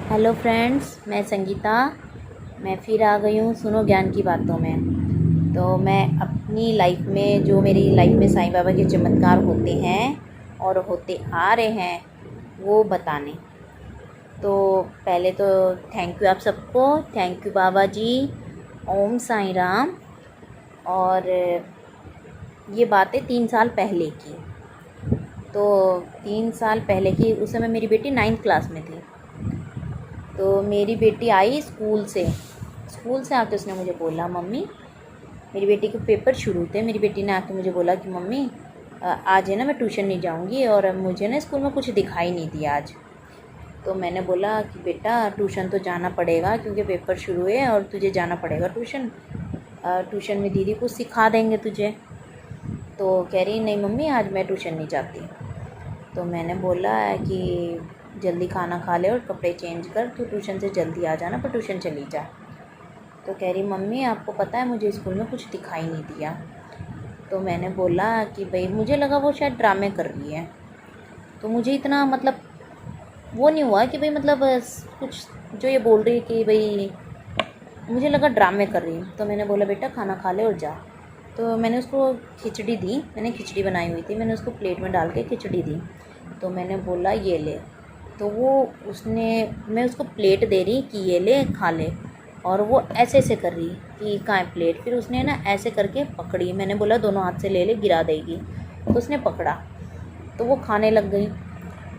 Hello friends, मैं संगीता। मैं फिर आ गई हूँ सुनो ज्ञान की बातों में। तो मैं अपनी लाइफ में जो मेरी लाइफ में साईं बाबा के चमत्कार होते हैं और होते आ रहे हैं वो बताने। तो पहले तो थैंक यू आप सबको। थैंक यू बाबा जी। ओम साईं राम। और ये बातें 3 साल पहले की। तो 3 साल पहले की, उस समय मेरी बेटी 9th क्लास में थी। तो मेरी बेटी आई स्कूल से आके उसने मुझे बोला, मम्मी, मेरी बेटी के पेपर शुरू थे। मेरी बेटी ने आके मुझे बोला कि मम्मी आज है ना मैं ट्यूशन नहीं जाऊंगी और मुझे ना स्कूल में कुछ दिखाई नहीं दिया आज। तो मैंने बोला कि बेटा ट्यूशन तो जाना पड़ेगा क्योंकि पेपर शुरू है और तुझे जाना पड़ेगा ट्यूशन। ट्यूशन में दीदी कुछ सिखा देंगे तुझे। तो कह रही नहीं मम्मी आज मैं ट्यूशन नहीं जाती। तो मैंने बोला कि जल्दी खाना खा ले और कपड़े चेंज कर, तू ट्यूशन से जल्दी आ जाना पर ट्यूशन चली जा। तो कह रही मम्मी आपको पता है मुझे स्कूल में कुछ दिखाई नहीं दिया। तो मैंने बोला कि भाई मुझे लगा वो शायद ड्रामे कर रही है। तो मुझे इतना मतलब वो नहीं हुआ कि भाई मतलब कुछ जो ये बोल रही है कि भाई, मुझे लगा ड्रामे कर रही है। तो मैंने बोला बेटा खाना खा ले और जा। तो मैंने उसको खिचड़ी दी। मैंने खिचड़ी बनाई हुई थी, मैंने उसको प्लेट में डाल के खिचड़ी दी। तो मैंने बोला ये ले। तो मैं उसको प्लेट दे रही कि ये ले खा ले, और वो ऐसे ऐसे कर रही कि कहाँ है प्लेट। फिर उसने ना ऐसे करके पकड़ी। मैंने बोला दोनों हाथ से ले ले, गिरा देगी। तो उसने पकड़ा तो वो खाने लग गई।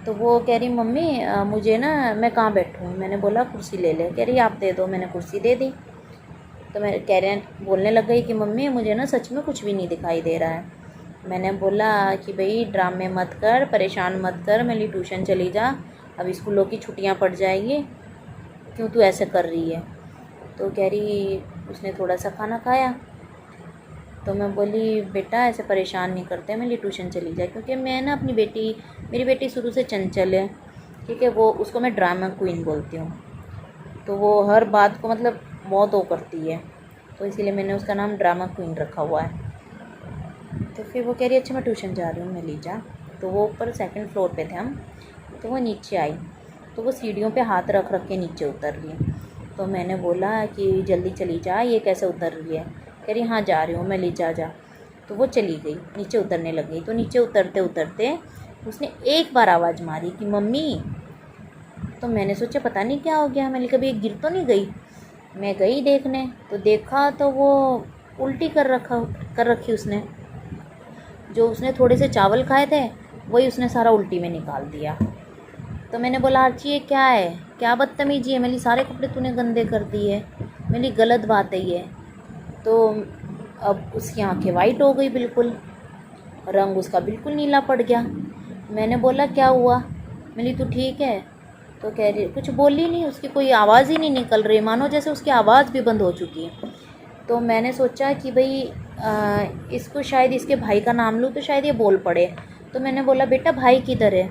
तो वो कह रही मम्मी मुझे ना, मैं कहाँ बैठूँ। मैंने बोला कुर्सी ले ले। कह रही आप दे दो। मैंने कुर्सी दे दी। तो मैं बोलने लग गई कि मम्मी मुझे ना सच में कुछ भी नहीं दिखाई दे रहा है। मैंने बोला कि भाई ड्रामे मत कर, परेशान मत कर, मेरी ट्यूशन चली जा, अब स्कूलों की छुट्टियां पड़ जाएगी, क्यों तू ऐसे कर रही है। तो कह रही उसने थोड़ा सा खाना खाया। तो मैं बोली बेटा ऐसे परेशान नहीं करते, मेरी ट्यूशन चली जाए। क्योंकि मैं ना मेरी बेटी शुरू से चंचल है, ठीक है। वो उसको मैं ड्रामा क्वीन बोलती हूँ। तो वो हर बात को मतलब बहुत वो करती है, तो इसीलिए मैंने उसका नाम ड्रामा क्वीन रखा हुआ है। तो फिर वो कह रही अच्छा मैं ट्यूशन जा रही हूँ, मैं ले जा। तो वो ऊपर 2nd फ्लोर पे थे हम। तो वो नीचे आई तो वो सीढ़ियों पे हाथ रख रख के नीचे उतर रही। तो मैंने बोला कि जल्दी चली जा, ये कैसे उतर रही है। कह रही हाँ जा रही हूँ मैं, ले जा। तो वो चली गई, नीचे उतरने लग गई। तो नीचे उतरते उतरते उसने एक बार आवाज़ मारी कि मम्मी। तो मैंने सोचा पता नहीं क्या हो गया, मैंने कभी गिर तो नहीं गई। मैं गई देखने, तो देखा तो वो उल्टी कर रखी उसने। जो उसने थोड़े से चावल खाए थे वही उसने सारा उल्टी में निकाल दिया। तो मैंने बोला आर्ची ये क्या है, क्या बदतमीजी है, मेरी सारे कपड़े तूने गंदे कर दिए, मेरी गलत बात है ये। तो अब उसकी आंखें वाइट हो गई बिल्कुल, रंग उसका बिल्कुल नीला पड़ गया। मैंने बोला क्या हुआ, मेरी तू ठीक है। तो कह रही कुछ बोली नहीं, उसकी कोई आवाज़ ही नहीं निकल रही, मानो जैसे उसकी आवाज़ भी बंद हो चुकी है। तो मैंने सोचा कि भाई इसको शायद इसके भाई का नाम लूँ तो शायद ये बोल पड़े। तो मैंने बोला बेटा भाई किधर है।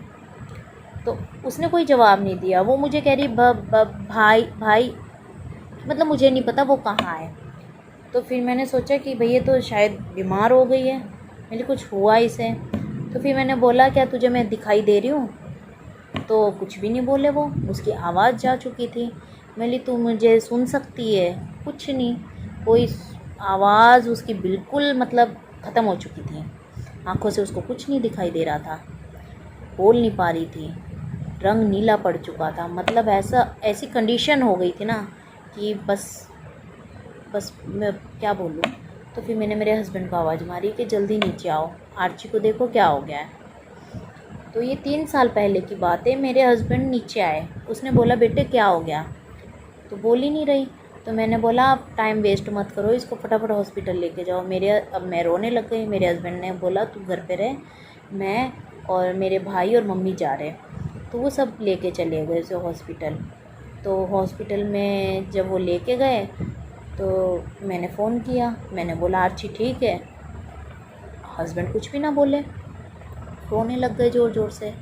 तो उसने कोई जवाब नहीं दिया। वो मुझे कह रही भाई भाई, मतलब मुझे नहीं पता वो कहाँ है। तो फिर मैंने सोचा कि भाई ये तो शायद बीमार हो गई है, मेरे कुछ हुआ इसे। तो फिर मैंने बोला क्या तुझे मैं दिखाई दे रही हूँ। तो कुछ भी नहीं बोले वो, उसकी आवाज़ जा चुकी थी। मैंने तू मुझे सुन सकती है, कुछ नहीं, कोई आवाज़ उसकी बिल्कुल मतलब ख़त्म हो चुकी थी। आंखों से उसको कुछ नहीं दिखाई दे रहा था, बोल नहीं पा रही थी, रंग नीला पड़ चुका था। मतलब ऐसी कंडीशन हो गई थी ना कि बस मैं क्या बोलूँ। तो फिर मैंने मेरे हस्बैंड को आवाज़ मारी कि जल्दी नीचे आओ, आर्ची को देखो क्या हो गया है। तो ये 3 साल पहले की बात है। मेरे हस्बैंड नीचे आए, उसने बोला बेटे क्या हो गया। तो बोल ही नहीं रही। तो मैंने बोला आप टाइम वेस्ट मत करो, इसको फटाफट हॉस्पिटल लेके जाओ। अब मैं रोने लग गई। मेरे हस्बैंड ने बोला तू घर पे रह, मैं और मेरे भाई और मम्मी जा रहे। तो वो सब लेके चले गए उसे हॉस्पिटल। तो हॉस्पिटल में जब वो लेके गए तो मैंने फ़ोन किया, मैंने बोला आर्ची ठीक है। हस्बैंड कुछ भी ना बोले, रोने लग गए ज़ोर ज़ोर से।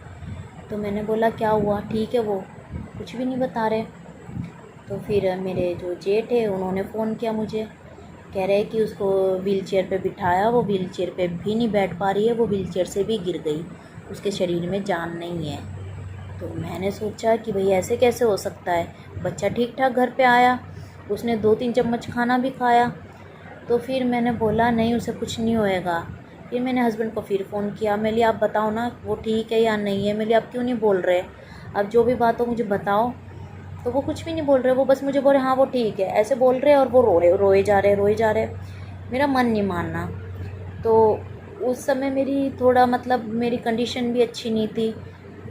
तो मैंने बोला क्या हुआ, ठीक है। वो कुछ भी नहीं बता रहे। तो फिर मेरे जो जेठ है उन्होंने फ़ोन किया मुझे, कह रहे कि उसको व्हील चेयर पे बिठाया, वो व्हील चेयर पे भी नहीं बैठ पा रही है, वो व्हील चेयर से भी गिर गई, उसके शरीर में जान नहीं है। तो मैंने सोचा कि भाई ऐसे कैसे हो सकता है, बच्चा ठीक ठाक घर पे आया, उसने 2-3 चम्मच खाना भी खाया। तो फिर मैंने बोला नहीं, उसे कुछ नहीं होएगा। फिर मैंने हस्बैंड को फिर फ़ोन किया, मैं आप बताओ ना वो ठीक है या नहीं है, मैं आप क्यों नहीं बोल रहे, अब जो भी बात हो मुझे बताओ। तो वो कुछ भी नहीं बोल रहे, वो बस मुझे बोल रहे हाँ वो ठीक है, ऐसे बोल रहे और वो रोए जा रहे। मेरा मन नहीं मानना। तो उस समय मेरी थोड़ा मतलब मेरी कंडीशन भी अच्छी नहीं थी,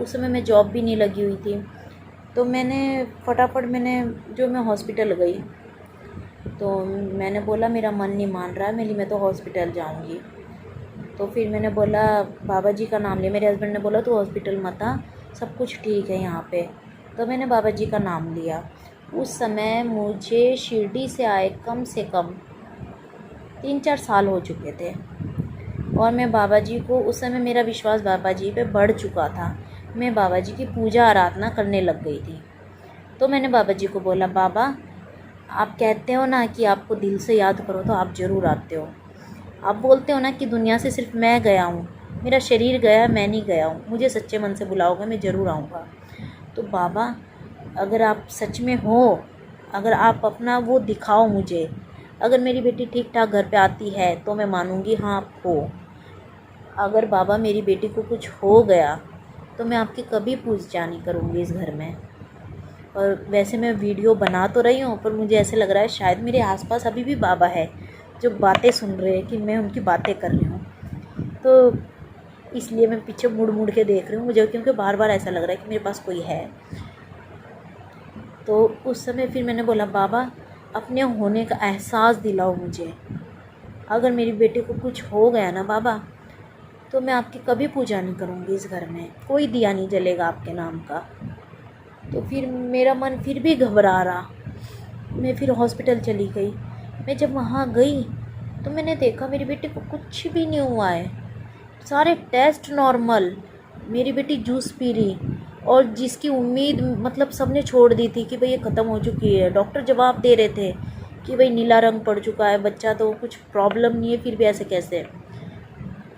उस समय मैं जॉब भी नहीं लगी हुई थी। तो मैंने फटाफट मैं हॉस्पिटल गई। तो मैंने बोला मेरा मन नहीं मान रहा है, मैं तो हॉस्पिटल जाऊंगी। तो फिर मैंने बोला, बाबा जी का नाम लिया, मेरे हस्बैंड ने बोला तू हॉस्पिटल मत आ, सब कुछ ठीक है यहाँ पे। तो मैंने बाबा जी का नाम लिया। उस समय मुझे शिरडी से आए कम से कम 3-4 साल हो चुके थे, और मैं बाबा जी को, उस समय मेरा विश्वास बाबा जी पे बढ़ चुका था, मैं बाबा जी की पूजा आराधना करने लग गई थी। तो मैंने बाबा जी को बोला, बाबा आप कहते हो ना कि आपको दिल से याद करो तो आप ज़रूर आते हो, आप बोलते हो ना कि दुनिया से सिर्फ मैं गया हूँ, मेरा शरीर गया, मैं नहीं गया हूँ, मुझे सच्चे मन से बुलाओगे मैं ज़रूर आऊँगा। तो बाबा अगर आप सच में हो, अगर आप अपना वो दिखाओ मुझे, अगर मेरी बेटी ठीक ठाक घर पे आती है तो मैं मानूँगी हाँ आप हो। अगर बाबा मेरी बेटी को कुछ हो गया तो मैं आपकी कभी पूजा नहीं करूँगी इस घर में। और वैसे मैं वीडियो बना तो रही हूँ, पर मुझे ऐसे लग रहा है शायद मेरे आसपास अभी भी बाबा है जो बातें सुन रहे हैं कि मैं उनकी बातें कर रही हूँ। तो इसलिए मैं पीछे मुड़ मुड़ के देख रही हूँ मुझे, क्योंकि बार बार ऐसा लग रहा है कि मेरे पास कोई है। तो उस समय फिर मैंने बोला, बाबा अपने होने का एहसास दिलाओ मुझे, अगर मेरी बेटी को कुछ हो गया ना बाबा, तो मैं आपकी कभी पूजा नहीं करूँगी इस घर में, कोई दिया नहीं जलेगा आपके नाम का। तो फिर मेरा मन फिर भी घबरा रहा, मैं फिर हॉस्पिटल चली गई। मैं जब वहाँ गई तो मैंने देखा मेरी बेटी को कुछ भी नहीं हुआ है, सारे टेस्ट नॉर्मल, मेरी बेटी जूस पी रही, और जिसकी उम्मीद मतलब सबने छोड़ दी थी कि भाई ये ख़त्म हो चुकी है, डॉक्टर जवाब दे रहे थे कि भाई नीला रंग पड़ चुका है बच्चा, तो कुछ प्रॉब्लम नहीं है, फिर भी ऐसे कैसे।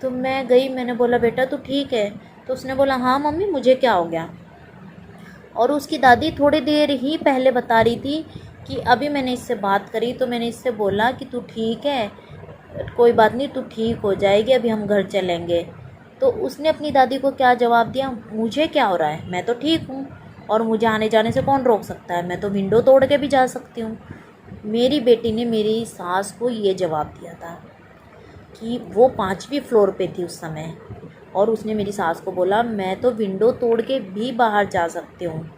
तो मैं गई, मैंने बोला बेटा तो ठीक है, तो उसने बोला हाँ मम्मी मुझे क्या हो गया। और उसकी दादी थोड़ी देर ही पहले बता रही थी कि अभी मैंने इससे बात करी, तो मैंने इससे बोला कि तू ठीक है, कोई बात नहीं तू ठीक हो जाएगी, अभी हम घर चलेंगे। तो उसने अपनी दादी को क्या जवाब दिया, मुझे क्या हो रहा है, मैं तो ठीक हूँ और मुझे आने जाने से कौन रोक सकता है, मैं तो विंडो तोड़ के भी जा सकती हूँ। मेरी बेटी ने मेरी सास को ये जवाब दिया था कि वो 5वीं फ्लोर पे थी उस समय, और उसने मेरी सास को बोला मैं तो विंडो तोड़ के भी बाहर जा सकती हूँ,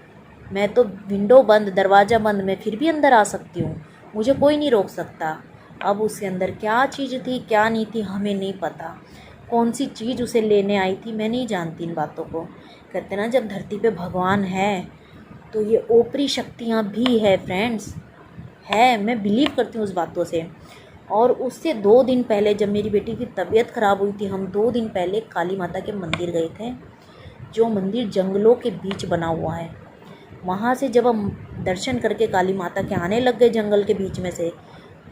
मैं तो विंडो बंद दरवाज़ा बंद मैं फिर भी अंदर आ सकती हूँ, मुझे कोई नहीं रोक सकता। अब उसके अंदर क्या चीज़ थी क्या नहीं थी हमें नहीं पता, कौन सी चीज़ उसे लेने आई थी मैं नहीं जानती इन बातों को। कहते ना जब धरती पे भगवान है तो ये ऊपरी शक्तियाँ भी है फ्रेंड्स, है, मैं बिलीव करती हूँ उस बातों से। और उससे 2 दिन पहले जब मेरी बेटी की तबीयत ख़राब हुई थी, हम 2 दिन पहले काली माता के मंदिर गए थे, जो मंदिर जंगलों के बीच बना हुआ है। वहाँ से जब हम दर्शन करके काली माता के आने लग गए जंगल के बीच में से,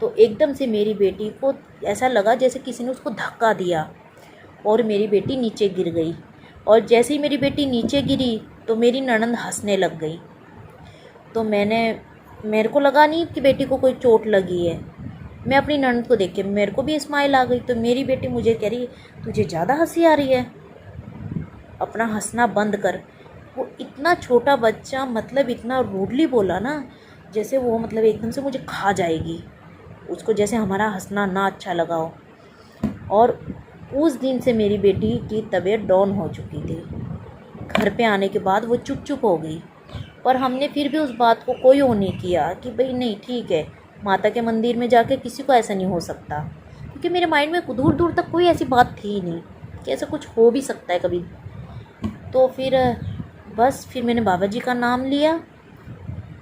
तो एकदम से मेरी बेटी को ऐसा लगा जैसे किसी ने उसको धक्का दिया, और मेरी बेटी नीचे गिर गई। और जैसे ही मेरी बेटी नीचे गिरी तो मेरी ननंद हंसने लग गई। तो मेरे को लगा नहीं कि बेटी को कोई चोट लगी है, मैं अपनी ननद को देख के मेरे को भी स्माइल आ गई। तो मेरी बेटी मुझे कह रही तुझे ज़्यादा हंसी आ रही है, अपना हंसना बंद कर। वो इतना छोटा बच्चा मतलब इतना रूडली बोला ना, जैसे वो मतलब एकदम से मुझे खा जाएगी, उसको जैसे हमारा हंसना ना अच्छा लगा हो। और उस दिन से मेरी बेटी की तबीयत डाउन हो चुकी थी। घर पे आने के बाद वो चुप चुप हो गई, पर हमने फिर भी उस बात को कोई वो नहीं किया कि भाई नहीं ठीक है, माता के मंदिर में जाके किसी को ऐसा नहीं हो सकता, क्योंकि मेरे माइंड में दूर दूर तक कोई ऐसी बात थी ही नहीं कि ऐसा कुछ हो भी सकता है कभी। तो फिर मैंने बाबा जी का नाम लिया।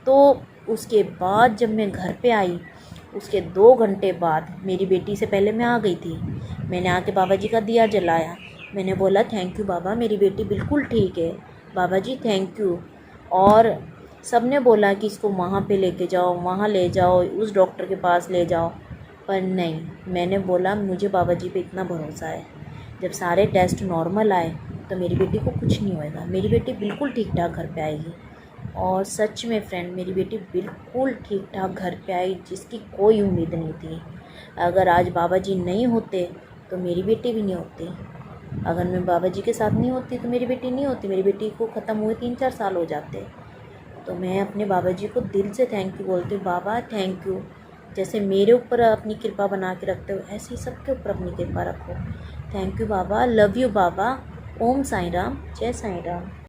तो उसके बाद जब मैं घर पे आई, उसके 2 घंटे बाद मेरी बेटी से पहले मैं आ गई थी, मैंने आके बाबा जी का दिया जलाया, मैंने बोला थैंक यू बाबा, मेरी बेटी बिल्कुल ठीक है, बाबा जी थैंक यू। और सब ने बोला कि इसको वहाँ पे लेके जाओ, वहाँ ले जाओ, उस डॉक्टर के पास ले जाओ, पर नहीं, मैंने बोला मुझे बाबा जी पे इतना भरोसा है। जब सारे टेस्ट नॉर्मल आए तो मेरी बेटी को कुछ नहीं होएगा, मेरी बेटी बिल्कुल ठीक ठाक घर पे आएगी। और सच में फ्रेंड, मेरी बेटी बिल्कुल ठीक ठाक घर पे आई, जिसकी कोई उम्मीद नहीं थी। अगर आज बाबा जी नहीं होते तो मेरी बेटी भी नहीं होती। अगर मैं बाबा जी के साथ नहीं होती तो मेरी बेटी नहीं होती। मेरी बेटी को ख़त्म हुए 3-4 साल हो जाते। तो मैं अपने बाबा जी को दिल से थैंक यू बोलती हूँ। बाबा थैंक यू, जैसे मेरे ऊपर अपनी कृपा बना के रखते हो, ऐसे ही सबके ऊपर अपनी कृपा रखो। थैंक यू बाबा, लव यू बाबा। ओम साईं राम, जय साईं राम।